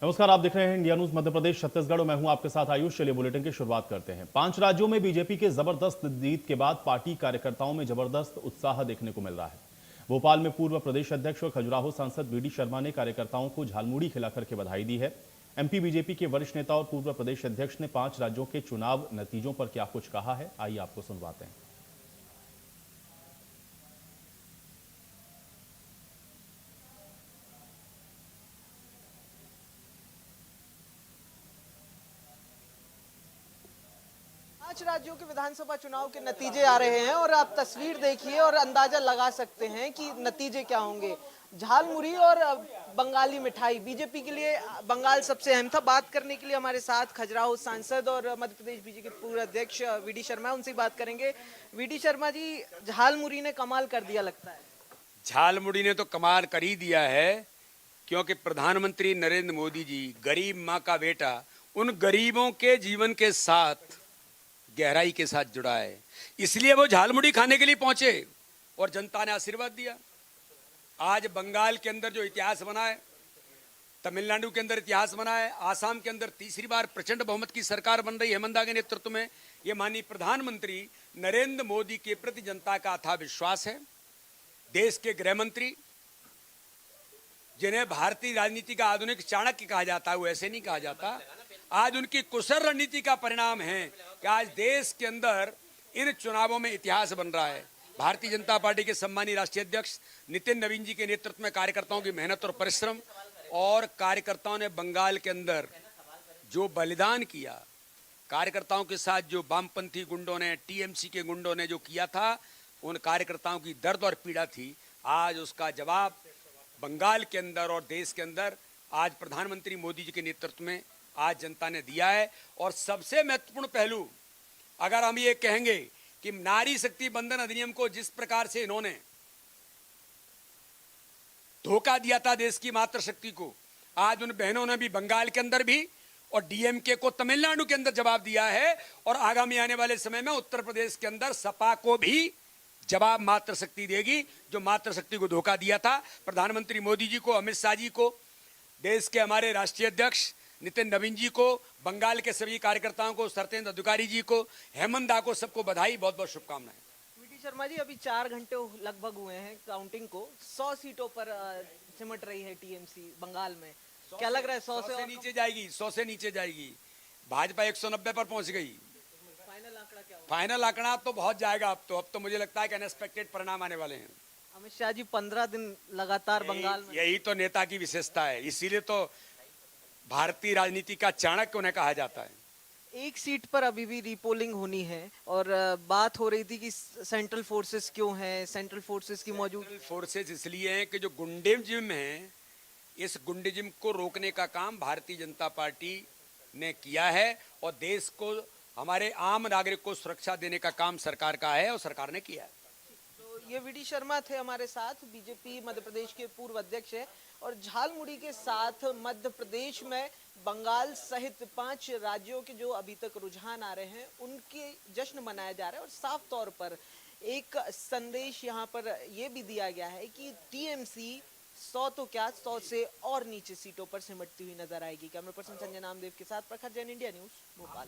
नमस्कार, आप देख रहे हैं इंडिया न्यूज मध्य प्रदेश छत्तीसगढ़ और मैं हूं आपके साथ आयुष। चलिए बुलेटिन की शुरुआत करते हैं। 5 राज्यों में बीजेपी के जबरदस्त जीत के बाद पार्टी कार्यकर्ताओं में जबरदस्त उत्साह देखने को मिल रहा है। भोपाल में पूर्व प्रदेश अध्यक्ष और खजुराहो सांसद वीडी शर्मा ने कार्यकर्ताओं को झालमुड़ी खिलाकर के बधाई दी है। एमपी बीजेपी के वरिष्ठ नेता और पूर्व प्रदेश अध्यक्ष ने 5 राज्यों के चुनाव नतीजों पर क्या कुछ कहा है, आइए आपको सुनवाते हैं। पांच राज्यों के विधानसभा चुनाव के नतीजे आ रहे हैं और आप तस्वीर देखिए और अंदाजा लगा सकते हैं कि नतीजे क्या होंगे। झालमुड़ी और बंगाली मिठाई बीजेपी के लिए बंगाल सबसे अहम था। बात करने के लिए हमारे साथ खजुराहो सांसद और मध्य प्रदेश बीजेपी के पूर्व अध्यक्ष वीडी शर्मा, उनसे बात करेंगे। वीडी शर्मा जी, झालमुड़ी ने कमाल कर दिया लगता है। झालमुड़ी ने तो कमाल कर ही दिया है, क्योंकि प्रधानमंत्री नरेंद्र मोदी जी गरीब माँ का बेटा उन गरीबों के जीवन के साथ गहराई के साथ जुड़ा है, इसलिए वो झालमुड़ी खाने के लिए पहुंचे और जनता ने आशीर्वाद दिया। आज बंगाल के अंदर जो इतिहास बना है, तमिलनाडु के अंदर इतिहास बना है, आसाम के अंदर तीसरी बार प्रचंड बहुमत की सरकार बन रही है हेमंत के नेतृत्व में। ये माननीय प्रधानमंत्री नरेंद्र मोदी के प्रति जनता का अथाह विश्वास है। देश के गृह मंत्री, जिन्हें भारतीय राजनीति का आधुनिक चाणक्य कहा जाता है, वो ऐसे नहीं कहा जाता। आज उनकी कुशल रणनीति का परिणाम है कि आज देश के अंदर इन चुनावों में इतिहास बन रहा है। भारतीय जनता पार्टी के सम्मानीय राष्ट्रीय अध्यक्ष नितिन नवीन जी के नेतृत्व में कार्यकर्ताओं की मेहनत और परिश्रम, और कार्यकर्ताओं ने बंगाल के अंदर जो बलिदान किया, कार्यकर्ताओं के साथ जो वामपंथी गुंडों ने, टीएमसी के गुंडों ने जो किया था, उन कार्यकर्ताओं की दर्द और पीड़ा थी। आज उसका जवाब बंगाल के अंदर और देश के अंदर आज प्रधानमंत्री मोदी जी के नेतृत्व में आज जनता ने दिया है। और सबसे महत्वपूर्ण पहलू, अगर हम ये कहेंगे कि नारी शक्ति बंधन अधिनियम को जिस प्रकार से इन्होंने धोखा दिया था देश की मातृशक्ति को, आज उन बहनों ने भी बंगाल के अंदर भी और डीएमके को तमिलनाडु के अंदर जवाब दिया है। और आगामी आने वाले समय में उत्तर प्रदेश के अंदर सपा को भी जवाब मातृशक्ति देगी, जो मातृशक्ति को धोखा दिया था। प्रधानमंत्री मोदी जी को, अमित शाह जी को, देश के हमारे राष्ट्रीय अध्यक्ष नितिन नवीन जी को, बंगाल के सभी कार्यकर्ताओं को, सत्येंद्र अधिकारी जी को, हेमंत को, सबको बधाई, बहुत बहुत शुभकामनाएं। वीडी शर्मा जी, अभी 4 घंटे लगभग हुए हैं काउंटिंग को। 100 सीटों पर सिमट रही है टीएमसी बंगाल में। क्या लग रहा है 100 से नीचे जाएगी? 100 से नीचे जाएगी। भाजपा 190 पर पहुंच गई। फाइनल आंकड़ा क्या होगा? फाइनल आंकड़ा तो बहुत जाएगा। अब तो मुझे लगता है कि अनएक्सपेक्टेड परिणाम आने वाले हैं। अमित शाह जी 15 दिन लगातार बंगाल में। यही तो नेता की विशेषता है, इसीलिए तो भारतीय राजनीति का चाणक्य उन्हें कहा जाता है। एक सीट पर अभी भी रीपोलिंग होनी है और बात हो रही थी कि सेंट्रल फोर्सेस क्यों हैं, सेंट्रल फोर्सेस की मौजूद। फोर्सेस इसलिए हैं कि जो गुंडेजिम है, इस गुंडेजिम को रोकने का काम भारतीय जनता पार्टी ने किया है और देश को, हमारे आम नागरिक को सुरक्षा देने का काम सरकार का है और सरकार ने किया है। तो ये वीडी शर्मा थे हमारे साथ, बीजेपी मध्य प्रदेश के पूर्व अध्यक्ष है। और झालमुड़ी के साथ मध्य प्रदेश में बंगाल सहित 5 राज्यों के जो अभी तक रुझान आ रहे हैं, उनके जश्न मनाया जा रहा है। और साफ तौर पर एक संदेश यहाँ पर यह भी दिया गया है कि टीएमसी 100 तो क्या 100 से और नीचे सीटों पर सिमटती हुई नजर आएगी। कैमरा पर्सन संजय नामदेव के साथ प्रखर जैन, इंडिया न्यूज, भोपाल।